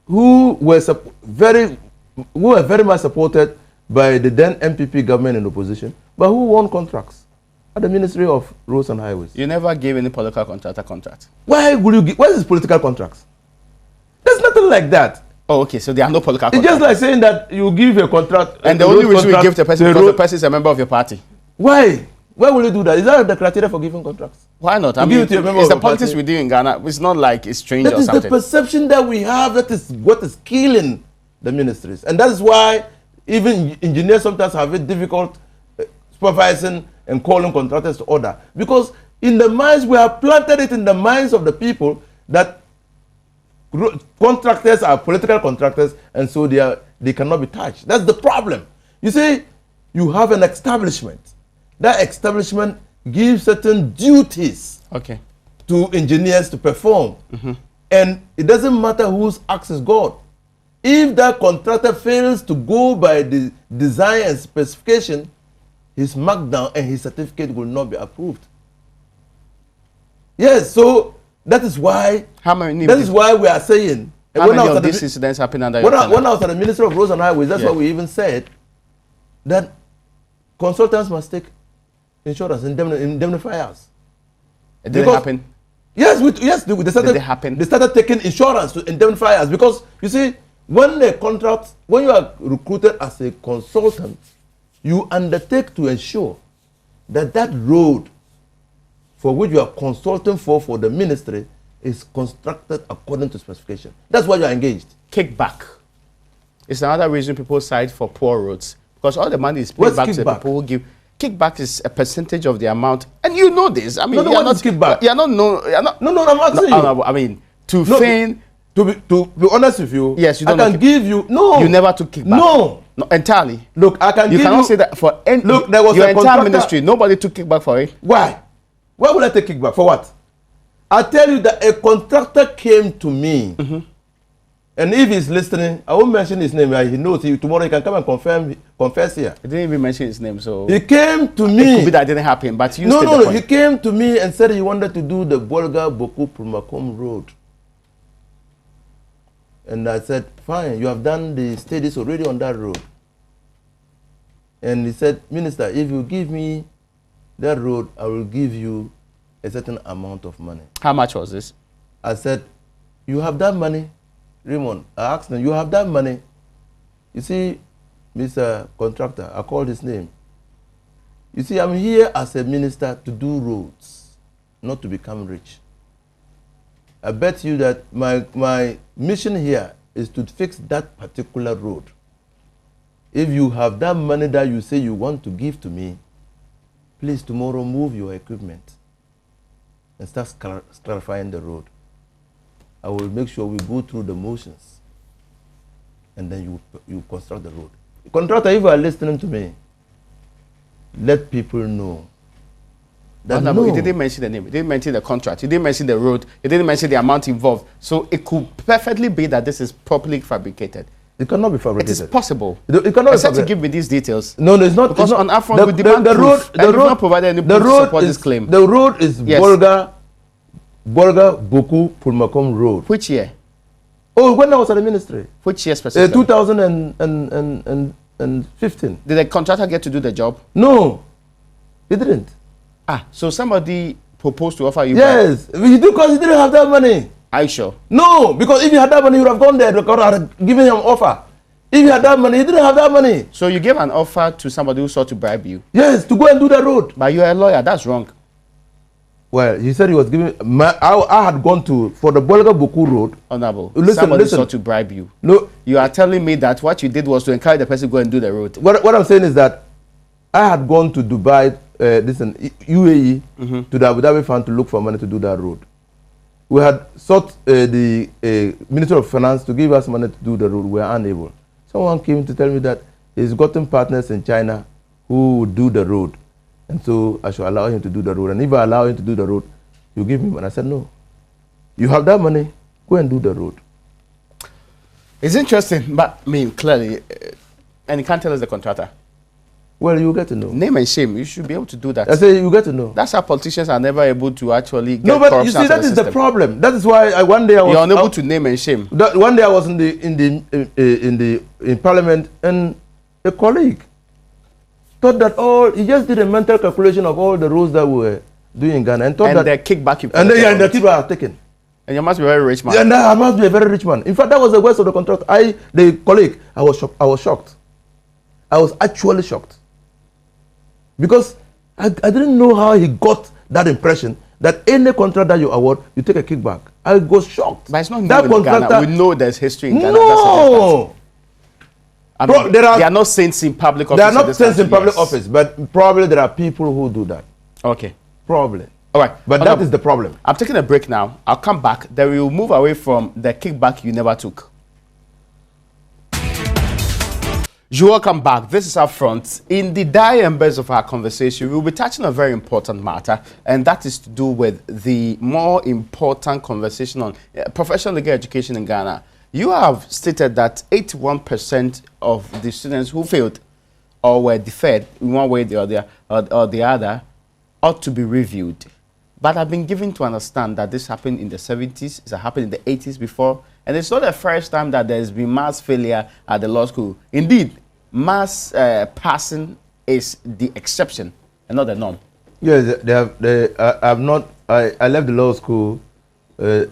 were very much supported by the then MPP government in opposition, but who won contracts at the Ministry of Roads and Highways. You never gave any political contractor contract. Why would you give? What is political contracts? There's nothing like that. Oh, okay, so there are no political contracts. It's just like saying that you give a contract. And the only reason you give the person is because the person is a member of your party. Why? Why will you do that? Is that the criteria for giving contracts? Why not? I mean, it's the politics we do in Ghana. It's not like it's strange or something. That is the perception that we have. That is what is killing the ministries. And that is why even engineers sometimes have it difficult supervising and calling contractors to order. Because in the minds, we have planted it in the minds of the people that contractors are political contractors, and so they cannot be touched. That's the problem. You see, you have an establishment. That establishment gives certain duties to engineers to perform. And it doesn't matter whose axe is God. If that contractor fails to go by the design and specification, his markdown and his certificate will not be approved. Yes, so that is why we are saying. How many of these incidents happen under your When I was at the Ministry of Roads and Highways, that's why we even said that consultants must take insurance, indemnify us. It didn't happen. Yes, they started. Did it happen? They started taking insurance to indemnify us because you see, when you are recruited as a consultant, you undertake to ensure that that road for which you are consulting for the ministry is constructed according to specification. That's why you are engaged. Kickback. It's another reason people cite for poor roads because all the money is paid back to the people who give. Kickback is a percentage of the amount, and you know this. I mean, you're not kickback. You're not. No, I'm asking you. I mean, to feign. To be honest with you, yes, you don't. I can give you. No, you never took kickback. No, entirely. Look, I can. You cannot say that for any. Look, there was your a entire ministry. Nobody took kickback for it. Why? Why would I take kickback for what? I tell you that a contractor came to me, and if he's listening, I won't mention his name. He knows. Tomorrow he can come and confess here. He didn't even mention his name, so he came to me. It could be that didn't happen, but you no. He came to me and said he wanted to do the Bolga Boku Prumakom Road, and I said, "Fine, you have done the studies already on that road." And he said, "Minister, if you give me that road, I will give you a certain amount of money." How much was this? I said, "You have that money?" Raymond, I asked him, "You have that money?" You see, Mr. Contractor, I called his name. You see, I'm here as a minister to do roads, not to become rich. I bet you that my mission here is to fix that particular road. If you have that money that you say you want to give to me, please tomorrow move your equipment and start clarifying the road. I will make sure we go through the motions and then you construct the road. Contractor, if you are listening to me, let people know that no. He didn't mention the name, he didn't mention the contract, he didn't mention the road, he didn't mention the amount involved. So it could perfectly be that this is properly fabricated. It cannot be fabricated. It is possible. It cannot Except to give me these details. No, it's not. Because it's not, on upfront we demand proof, and you've not provided any proof to support this claim. The road is Bolga Boku Pulmakom Road. Which year? Oh, when I was at the ministry. Which year specifically? 2015. Did the contractor get to do the job? No, he didn't. So somebody proposed to offer you. Yes, because he didn't have that money. Are you sure? No, because if he had that money, he would have gone there. Because I had given him an offer. If he had that money, he didn't have that money. So you gave an offer to somebody who sought to bribe you? Yes, to go and do the road. But you're a lawyer. That's wrong. Well, he said he was giving. I had gone for the Bolga Boku Road. Honorable, somebody sought to bribe you. No, you are telling me that what you did was to encourage the person to go and do the road. What I'm saying is that I had gone to Dubai, UAE, to the Abu Dhabi Fund to look for money to do that road. We had sought the Minister of Finance to give us money to do the road. We were unable. Someone came to tell me that he's gotten partners in China who would do the road. And so I should allow him to do the road. And if I allow him to do the road, you give me money. I said, no. You have that money, go and do the road. It's interesting, but I mean, clearly, and you can't tell us the contractor. Well, you get to know. Name and shame, you should be able to do that. I say you get to know. That's how politicians are never able to actually get corruption. No, but you see, that is the problem. That is why one day I was... You're unable to name and shame. One day I was in Parliament, and a colleague thought that he just did a mental calculation of all the roads that we were doing in Ghana and thought that... And the kickback you... And the kickback are taken. And you must be a very rich man. And I must be a very rich man. In fact, that was the worst of the contract. The colleague, I was shocked. I was actually shocked. Because I didn't know how he got that impression that any contract that you award, you take a kickback. I was shocked. But it's not that in Ghana. We know there's history in Ghana. No! I mean, they are not saints in public office. They are not saints in public office, but probably there are people who do that. Okay. Probably. All right. But that is the problem. I'm taking a break now. I'll come back. Then we will move away from the kickback you never took. You're welcome back. This is Upfront. In the dire embers of our conversation, we'll be touching a very important matter, and that is to do with the more important conversation on professional legal education in Ghana. You have stated that 81% of the students who failed or were deferred in one way or the other ought to be reviewed. But I've been given to understand that this happened in the 70s, it happened in the 80s before, and it's not the first time that there's been mass failure at the law school. Indeed, mass passing is the exception and not the norm. Yes, I left the law school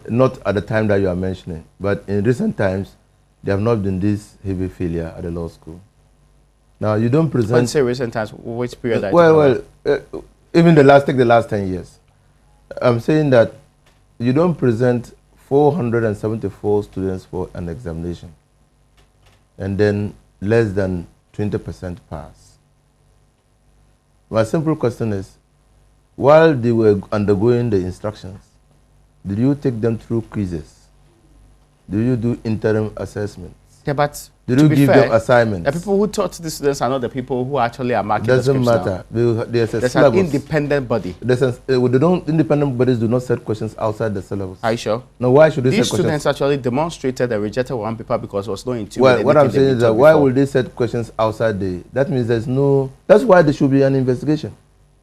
not at the time that you are mentioning, but in recent times, there have not been this heavy failure at the law school. Now, you don't present... When you say recent times, which period? Even take the last 10 years. I'm saying that you don't present 474 students for an examination, and then less than 20% pass. My simple question is, while they were undergoing the instructions, did you take them through quizzes? Did you do interim assessments? Yeah, but did you give them assignments? The people who taught the students are not the people who actually are marking Doesn't the matter. There's an independent body. Independent bodies do not set questions outside the syllabus. Are you sure? No, why should they set questions? These students actually demonstrated and rejected one paper because it was not in tune. Well, what I'm saying is that why will they set questions outside that means there's no... That's why there should be an investigation.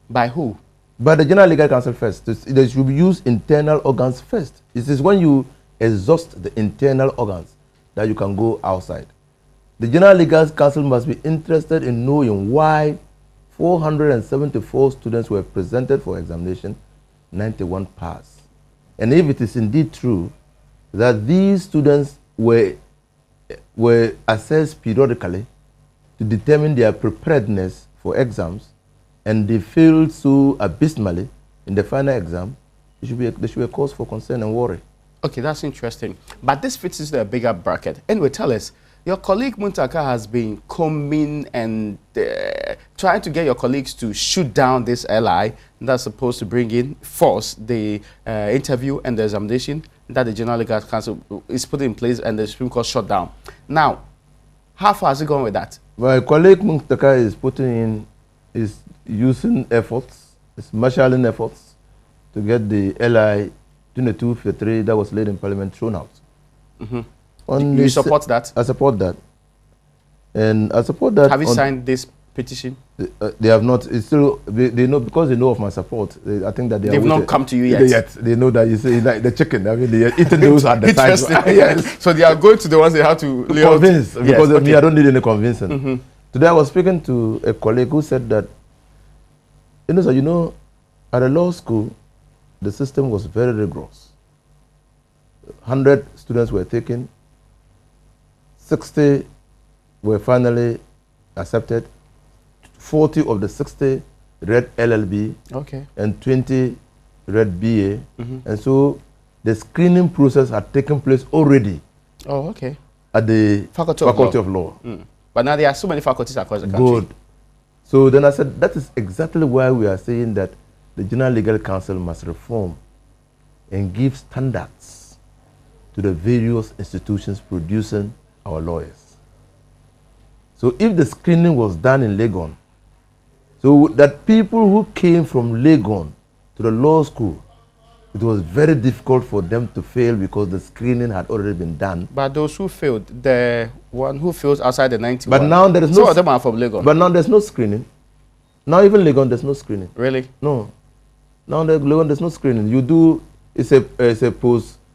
By who? By the General Legal Counsel first. They should use internal organs first. It is when you exhaust the internal organs that you can go outside. The General Legal Counsel must be interested in knowing why 474 students were presented for examination, 91 passed. And if it is indeed true that these students were assessed periodically to determine their preparedness for exams, and they failed so abysmally in the final exam, there should be a cause for concern and worry. Okay, that's interesting. But this fits into a bigger bracket. Anyway, tell us, your colleague Muntaka has been coming and trying to get your colleagues to shoot down this LI that's supposed to bring in force the interview and the examination that the General Legal Counsel is putting in place and the Supreme Court shut down. Now, how far has it gone with that? My colleague Muntaka is using efforts, is marshalling efforts to get the LI 2253 that was laid in Parliament thrown out. Mm-hmm. You support that? I support that. And I support that. Have you signed this petition? They have not. It's still, they know, because they know of my support. I think that they've not come to you yet. They know that you say like the chicken. I mean, they are eating those at the time. Yes. So they are going to the ones they have to convince. Because me, I don't need any convincing. Mm-hmm. Today I was speaking to a colleague who said that, at the law school, the system was very rigorous. 100 students were taken, 60 were finally accepted, 40 of the 60 read LLB, and 20 read BA. Mm-hmm. And so the screening process had taken place already at the Faculty of Law. Mm. But now there are so many faculties across the country. Good. So then I said, that is exactly why we are saying that the General Legal Counsel must reform and give standards to the various institutions producing our lawyers. So if the screening was done in Legon, so that people who came from Legon to the law school, it was very difficult for them to fail because the screening had already been done. But those who failed, the one who fails outside the 91, but now there is no. Some of them are from Legon. But now there's no screening. Now even Legon, there's no screening. Really? No. Now Legon, there's no screening. You do, it's a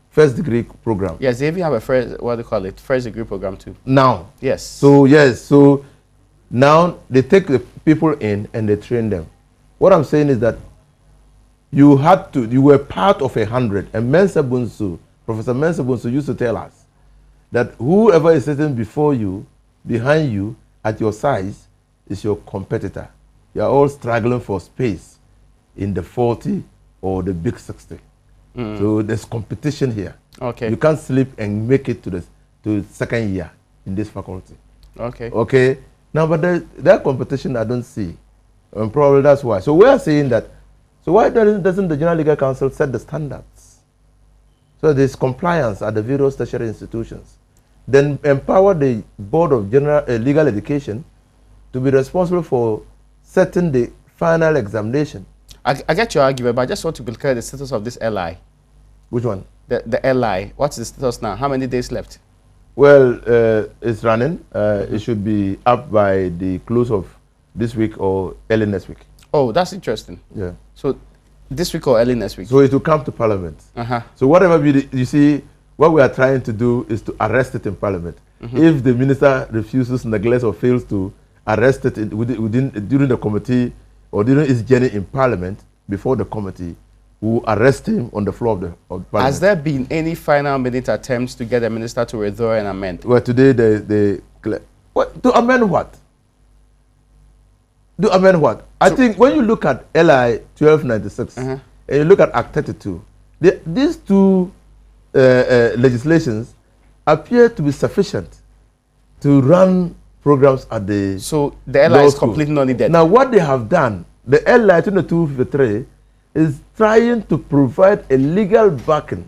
first degree program. Yes, they even have a first degree program too. Now. Yes. So yes, so now they take the people in and they train them. What I'm saying is that you were part of 100, and Professor Mensa Bunsu used to tell us that whoever is sitting before you, behind you, at your size, is your competitor. You are all struggling for space in the 40 or the big 60. Mm. So there's competition here. Okay. You can't sleep and make it to second year in this faculty. Okay. Okay. Now, but that competition I don't see, and probably that's why. So we are saying that. So why doesn't the General Legal Counsel set the standards? So there's compliance at the various tertiary institutions. Then empower the Board of Legal Education to be responsible for setting the final examination. I get your argument, but I just want to be clear the status of this LI. Which one? The LI. What's the status now? How many days left? Well, it's running. It should be up by the close of this week or early next week. Oh, that's interesting. Yeah. So this week or early next week? So it will come to Parliament. So whatever you see, what we are trying to do is to arrest it in Parliament. If the minister refuses, neglects, or fails to arrested during the committee or during his journey in Parliament before the committee, who arrest him on the floor of the Parliament. Has there been any final minute attempts to get the minister to withdraw and amend? Well, today to amend what? To amend what? I think when you look at LI 1296 and you look at Act 32, these two legislations appear to be sufficient to run programs at the So the LI is completely not needed. Now, what they have done, the LI 2253 is trying to provide a legal backing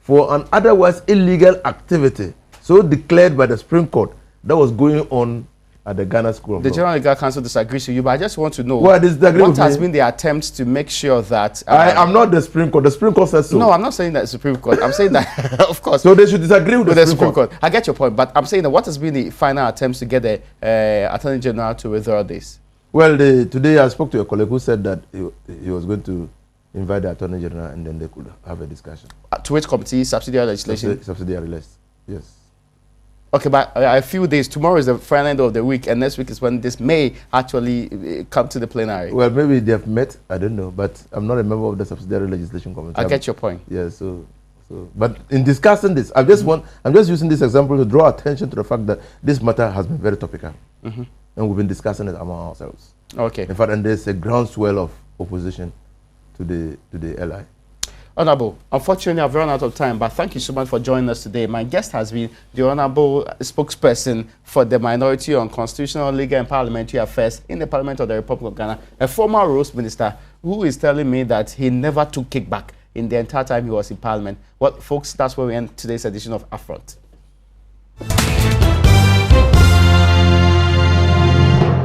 for an otherwise illegal activity so declared by the Supreme Court that was going on at the Ghana School of Law. The General Legal Council disagrees with you, but I just want to know what has been the attempt to make sure that... I am not the Supreme Court. The Supreme Court says so. No, I'm not saying that the Supreme Court. I'm saying that, of course... So they should disagree with the Supreme Court. I get your point, but I'm saying that what has been the final attempts to get the Attorney General to withdraw this? Well, today I spoke to a colleague who said that he was going to invite the Attorney General and then they could have a discussion. To which committee? Subsidiary legislation? Subsidiary list, yes. Okay, but a few days, tomorrow is the final end of the week, and next week is when this may actually come to the plenary. Well, maybe they have met, I don't know, but I'm not a member of the subsidiary legislation committee. I get your point. Yeah, but in discussing this, I'm just using this example to draw attention to the fact that this matter has been very topical, and we've been discussing it among ourselves. Okay. In fact, and there's a groundswell of opposition to the LI. Honorable, unfortunately, I've run out of time, but thank you so much for joining us today. My guest has been the Honorable spokesperson for the Minority on Constitutional, Legal and Parliamentary Affairs in the Parliament of the Republic of Ghana, a former Roads Minister who is telling me that he never took kickback in the entire time he was in Parliament. Well, folks, that's where we end today's edition of UPfront.